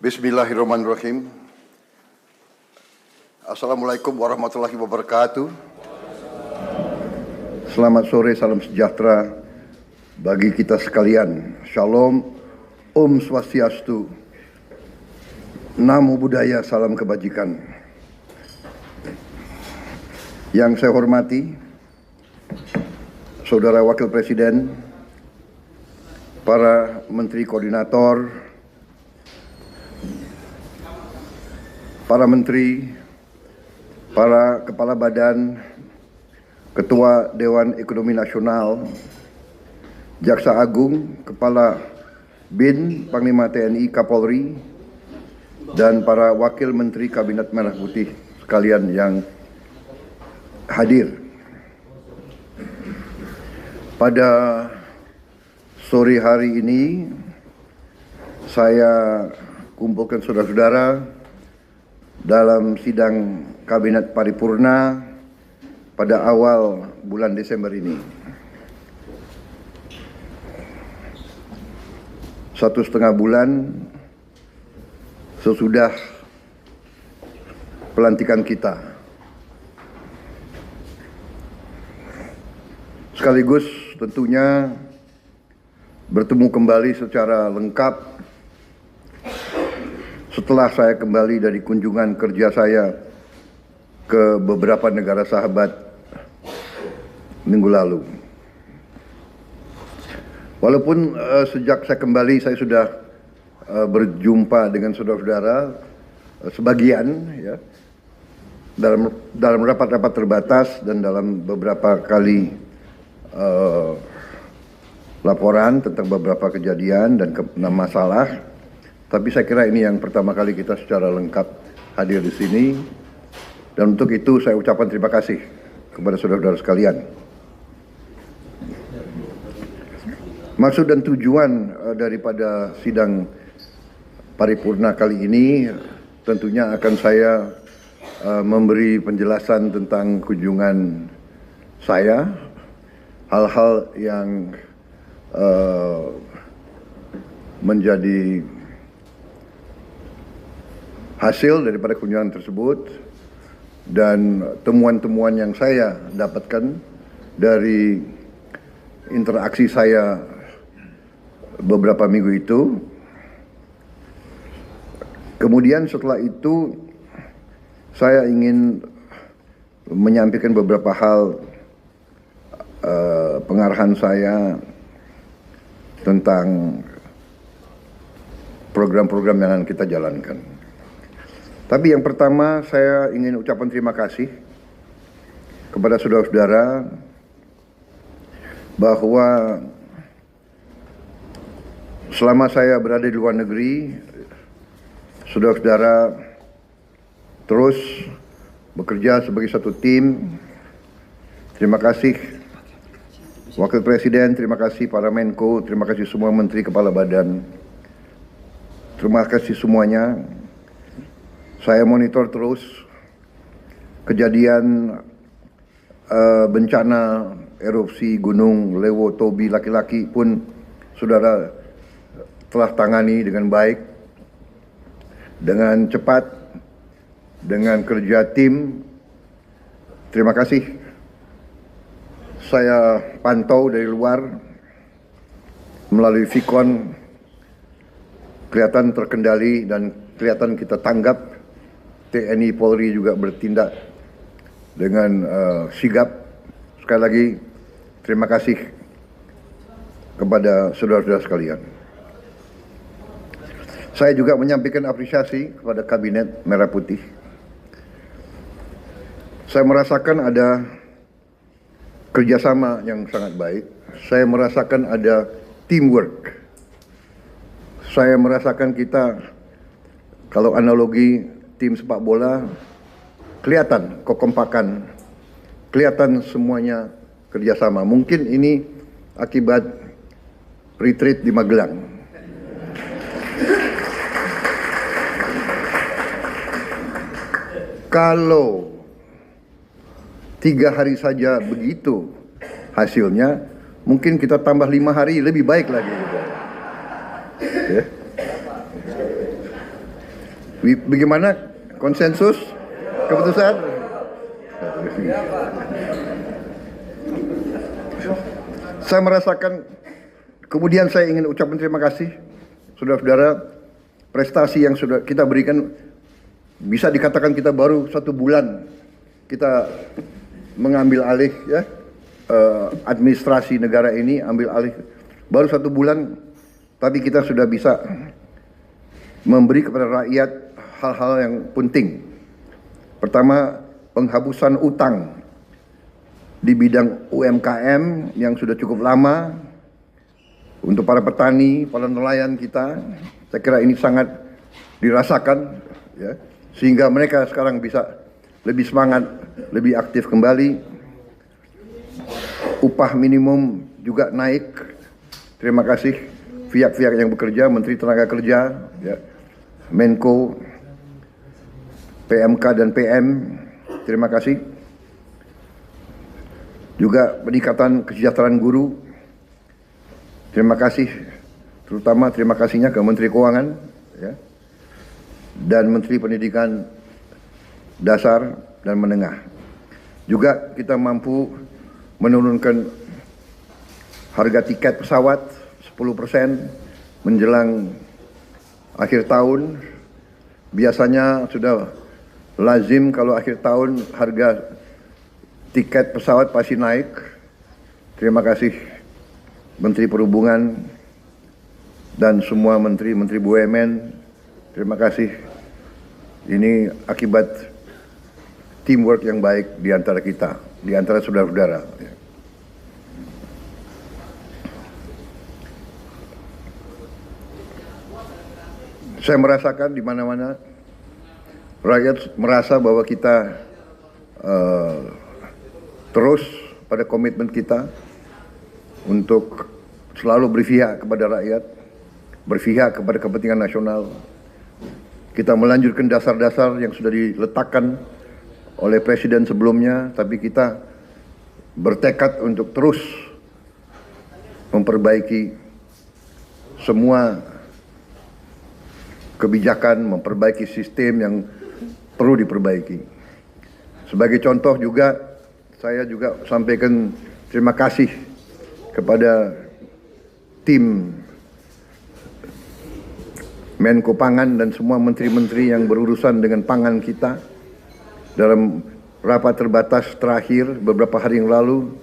Bismillahirrahmanirrahim. Assalamualaikum warahmatullahi wabarakatuh. Selamat sore, salam sejahtera bagi kita sekalian. Shalom, Om Swastiastu, Namo Buddhaya, salam kebajikan. Yang saya hormati, Saudara Wakil Presiden, para Menteri Koordinator, para menteri, para kepala badan, ketua Dewan Ekonomi Nasional, Jaksa Agung, Kepala BIN, Panglima TNI, Kapolri, dan para wakil menteri Kabinet Merah Putih sekalian yang hadir. Pada sore hari ini, saya kumpulkan saudara-saudara dalam sidang Kabinet Paripurna pada awal bulan Desember ini. 1,5 bulan sesudah pelantikan kita. Sekaligus tentunya bertemu kembali secara lengkap setelah saya kembali dari kunjungan kerja saya ke beberapa negara sahabat minggu lalu. Walaupun sejak saya kembali saya sudah berjumpa dengan saudara-saudara sebagian ya dalam rapat-rapat terbatas dan dalam beberapa kali laporan tentang beberapa kejadian dan masalah. Tapi saya kira ini yang pertama kali kita secara lengkap hadir di sini. Dan untuk itu saya ucapkan terima kasih kepada saudara-saudara sekalian. Maksud dan tujuan daripada sidang paripurna kali ini tentunya akan saya memberi penjelasan tentang kunjungan saya, hal-hal yang menjadi hasil daripada kunjungan tersebut dan temuan-temuan yang saya dapatkan dari interaksi saya beberapa minggu itu. Kemudian setelah itu saya ingin menyampaikan beberapa hal pengarahan saya tentang program-program yang akan kita jalankan. Tapi yang pertama saya ingin ucapkan terima kasih kepada saudara-saudara bahwa selama saya berada di luar negeri, saudara-saudara terus bekerja sebagai satu tim. Terima kasih Wakil Presiden, terima kasih para Menko, terima kasih semua Menteri Kepala Badan. Terima kasih semuanya. Saya monitor terus kejadian bencana erupsi Gunung Lewo Tobi Laki-Laki pun saudara telah tangani dengan baik, dengan cepat, dengan kerja tim. Terima kasih. Saya pantau dari luar melalui Vicon, kelihatan terkendali dan kelihatan kita tanggap TNI Polri juga bertindak dengan sigap. Sekali lagi terima kasih kepada saudara-saudara sekalian. Saya juga menyampaikan apresiasi kepada Kabinet Merah Putih. Saya merasakan ada kerjasama yang sangat baik. Saya merasakan ada teamwork. Saya merasakan kita, kalau analogi tim sepak bola, kelihatan kekompakan, kelihatan semuanya kerjasama. Mungkin ini akibat retreat di Magelang. Kalau 3 hari saja begitu hasilnya, mungkin kita tambah 5 hari lebih baik lagi. Ya. Bagaimana konsensus keputusan? Saya merasakan, kemudian saya ingin ucapkan terima kasih saudara-saudara, prestasi yang sudah kita berikan. Bisa dikatakan kita baru 1 bulan kita mengambil alih ya, administrasi negara ini, ambil alih baru 1 bulan, tapi kita sudah bisa memberi kepada rakyat hal-hal yang penting. Pertama, penghapusan utang di bidang UMKM yang sudah cukup lama untuk para petani, para nelayan kita. Saya kira ini sangat dirasakan ya, sehingga mereka sekarang bisa lebih semangat, lebih aktif kembali. Upah minimum juga naik. Terima kasih pihak-pihak yang bekerja, Menteri Tenaga Kerja, ya, Menko, PMK dan PM. Terima kasih. Juga peningkatan kesejahteraan guru. Terima kasih, terutama terima kasihnya ke Menteri Keuangan, ya, dan Menteri Pendidikan Dasar dan Menengah. Juga kita mampu menurunkan harga tiket pesawat 10% menjelang akhir tahun. Biasanya sudah lazim kalau akhir tahun harga tiket pesawat pasti naik. Terima kasih Menteri Perhubungan dan semua menteri-menteri BUMN. Terima kasih. Ini akibat teamwork yang baik di antara kita, di antara saudara-saudara. Saya merasakan di mana-mana rakyat merasa bahwa kita terus pada komitmen kita untuk selalu berpihak kepada rakyat, berpihak kepada kepentingan nasional. Kita melanjutkan dasar-dasar yang sudah diletakkan oleh Presiden sebelumnya, tapi kita bertekad untuk terus memperbaiki semua kebijakan, memperbaiki sistem yang perlu diperbaiki. Sebagai contoh juga, saya juga sampaikan terima kasih kepada tim Menko Pangan dan semua menteri-menteri yang berurusan dengan pangan kita. Dalam rapat terbatas terakhir beberapa hari yang lalu,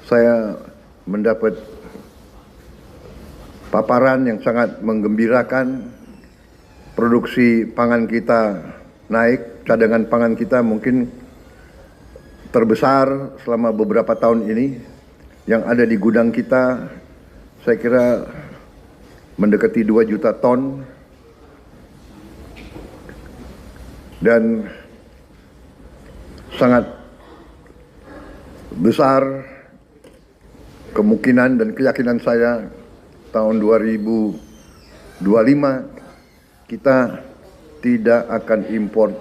saya mendapat paparan yang sangat menggembirakan. Produksi pangan kita naik, cadangan pangan kita mungkin terbesar selama beberapa tahun ini. Yang ada di gudang kita, saya kira mendekati 2 juta ton. Dan sangat besar kemungkinan dan keyakinan saya tahun 2025 kita tidak akan impor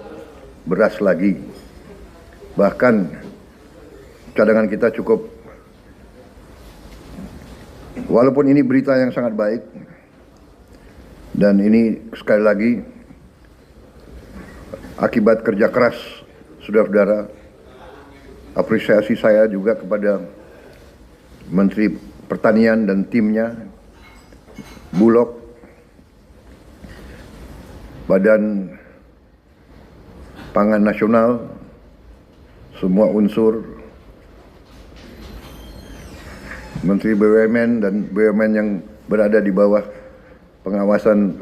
beras lagi. Bahkan cadangan kita cukup. Walaupun ini berita yang sangat baik, dan ini sekali lagi akibat kerja keras saudara-saudara. Apresiasi saya juga kepada Menteri Pertanian dan timnya, Bulog, Badan pangan nasional, semua unsur, Menteri BUMN dan BUMN yang berada di bawah pengawasan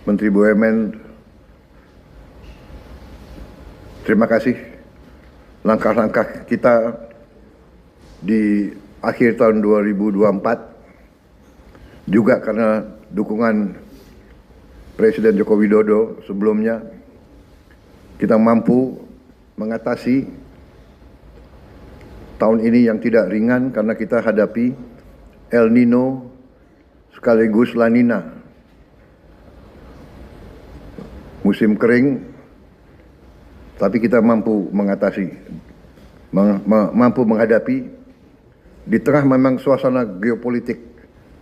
Menteri BUMN, terima kasih. Langkah-langkah kita di akhir tahun 2024 juga karena dukungan Presiden Joko Widodo sebelumnya, kita mampu mengatasi tahun ini yang tidak ringan karena kita hadapi El Nino sekaligus La Nina. Musim kering, tapi kita mampu mengatasi, mampu menghadapi di tengah memang suasana geopolitik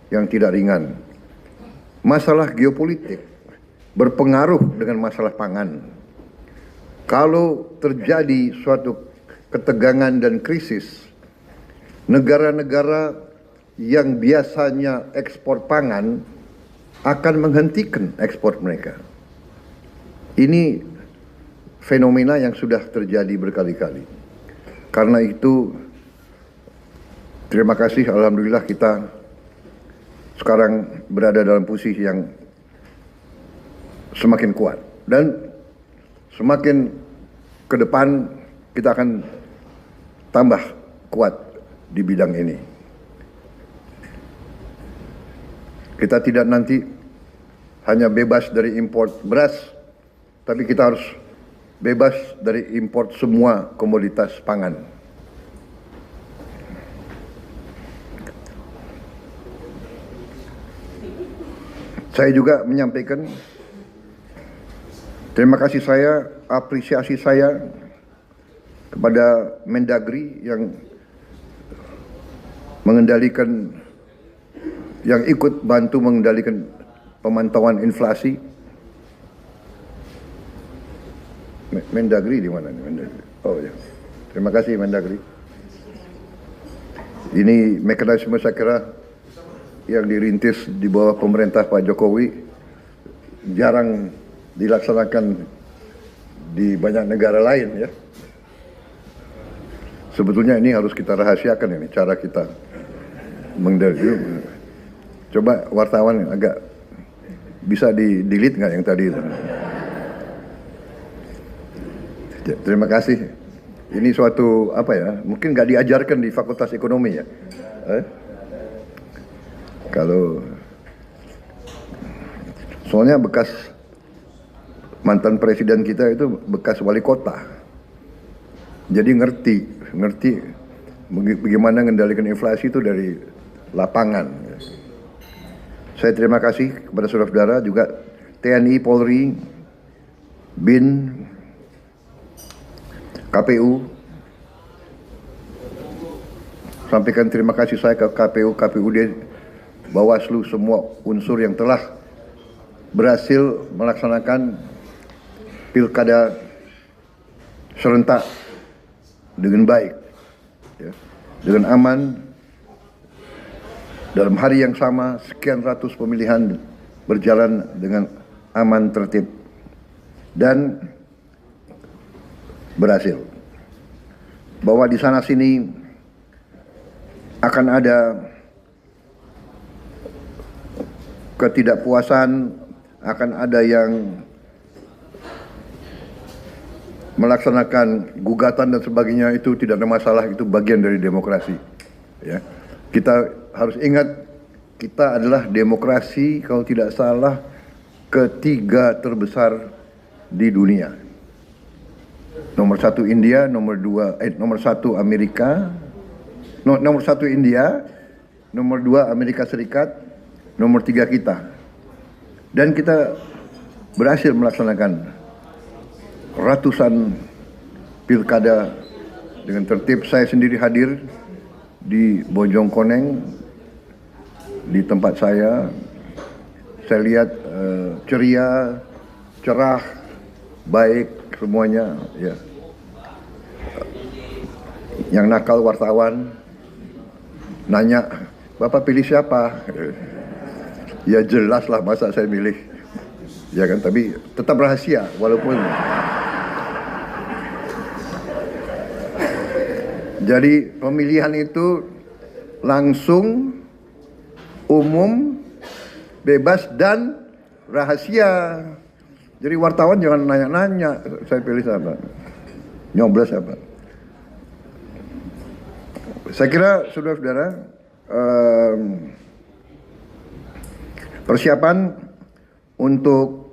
yang tidak ringan. Masalah geopolitik berpengaruh dengan masalah pangan. Kalau terjadi suatu ketegangan dan krisis, negara-negara yang biasanya ekspor pangan akan menghentikan ekspor mereka. Ini fenomena yang sudah terjadi berkali-kali. Karena itu, terima kasih, alhamdulillah kita sekarang berada dalam posisi yang semakin kuat. Dan semakin ke depan kita akan tambah kuat di bidang ini. Kita tidak nanti hanya bebas dari import beras, tapi kita harus bebas dari import semua komoditas pangan. Saya juga menyampaikan terima kasih saya, apresiasi saya kepada Mendagri yang mengendalikan, yang ikut bantu mengendalikan pemantauan inflasi. Mendagri di mana nih? Mendagri. Oh ya, terima kasih Mendagri. Ini mekanisme saya kira yang dirintis di bawah pemerintah Pak Jokowi jarang dilaksanakan di banyak negara lain ya. Sebetulnya ini harus kita rahasiakan ini cara kita mengendalikan. Coba wartawan agak bisa di-delete nggak yang tadi itu? Terima kasih. Ini suatu apa ya? Mungkin nggak diajarkan di Fakultas Ekonomi ya. Kalau soalnya bekas mantan presiden kita itu bekas wali kota, jadi ngerti bagaimana mengendalikan inflasi itu dari lapangan. Saya terima kasih kepada saudara-saudara juga TNI, Polri, BIN, KPU. Sampaikan terima kasih saya ke KPU, KPUD, Bawaslu, semua unsur yang telah berhasil melaksanakan pilkada serentak dengan baik, ya, dengan aman. Dalam hari yang sama, sekian ratus pemilihan berjalan dengan aman, tertib, dan berhasil. Bahwa di sana sini akan ada ketidakpuasan, akan ada yang melaksanakan gugatan dan sebagainya, itu tidak ada masalah, itu bagian dari demokrasi. Ya. Kita harus ingat, kita adalah demokrasi kalau tidak salah ketiga terbesar di dunia. Nomor satu India, nomor satu Amerika, nomor satu India, nomor dua Amerika Serikat, nomor tiga kita. Dan kita berhasil melaksanakan ratusan pilkada dengan tertib. Saya sendiri hadir di Bojongkoneng, di tempat saya lihat ceria, cerah, baik semuanya ya. Yang nakal wartawan nanya, "Bapak pilih siapa?" Ya jelas lah, masa saya milih, ya kan, tapi tetap rahasia walaupun Jadi pemilihan itu langsung, umum, bebas dan rahasia. Jadi wartawan jangan nanya-nanya saya pilih siapa, nyoblos siapa. Saya kira saudara-saudara, persiapan untuk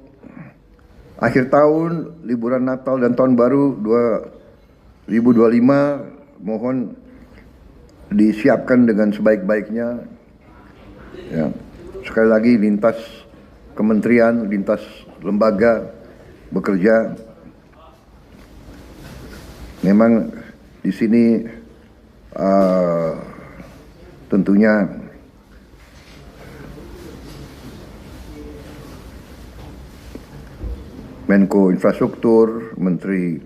akhir tahun, liburan Natal dan Tahun Baru 2025 mohon disiapkan dengan sebaik-baiknya. Ya. Sekali lagi lintas kementerian, lintas lembaga bekerja. Memang di sini tentunya Menko Infrastruktur, Menteri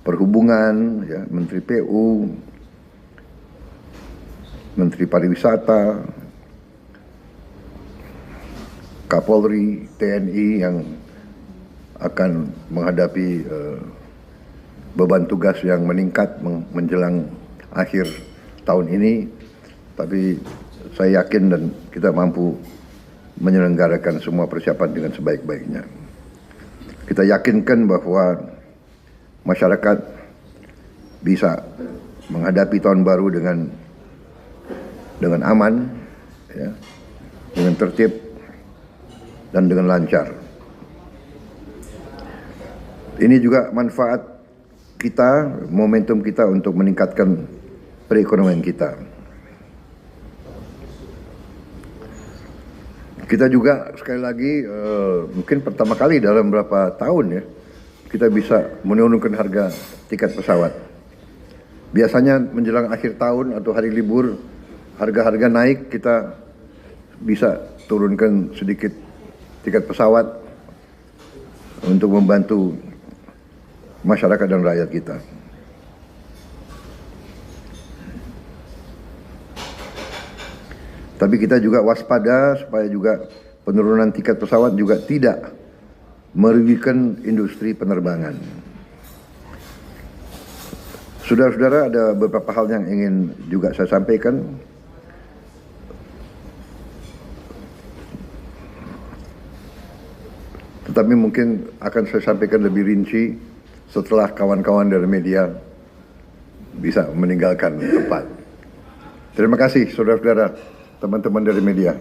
Perhubungan, ya, Menteri PU, Menteri Pariwisata, Kapolri, TNI yang akan menghadapi beban tugas yang meningkat menjelang akhir tahun ini. Tapi saya yakin dan kita mampu menyelenggarakan semua persiapan dengan sebaik-baiknya. Kita yakinkan bahwa masyarakat bisa menghadapi tahun baru dengan aman, ya, dengan tertib dan dengan lancar. Ini juga manfaat kita, momentum kita untuk meningkatkan perekonomian kita. Kita juga sekali lagi mungkin pertama kali dalam beberapa tahun ya kita bisa menurunkan harga tiket pesawat. Biasanya menjelang akhir tahun atau hari libur harga-harga naik, kita bisa turunkan sedikit tiket pesawat untuk membantu masyarakat dan rakyat kita. Tapi kita juga waspada supaya juga penurunan tiket pesawat juga tidak merugikan industri penerbangan. Saudara-saudara, ada beberapa hal yang ingin juga saya sampaikan. Tetapi mungkin akan saya sampaikan lebih rinci setelah kawan-kawan dari media bisa meninggalkan tempat. Terima kasih saudara-saudara, teman-teman dari media.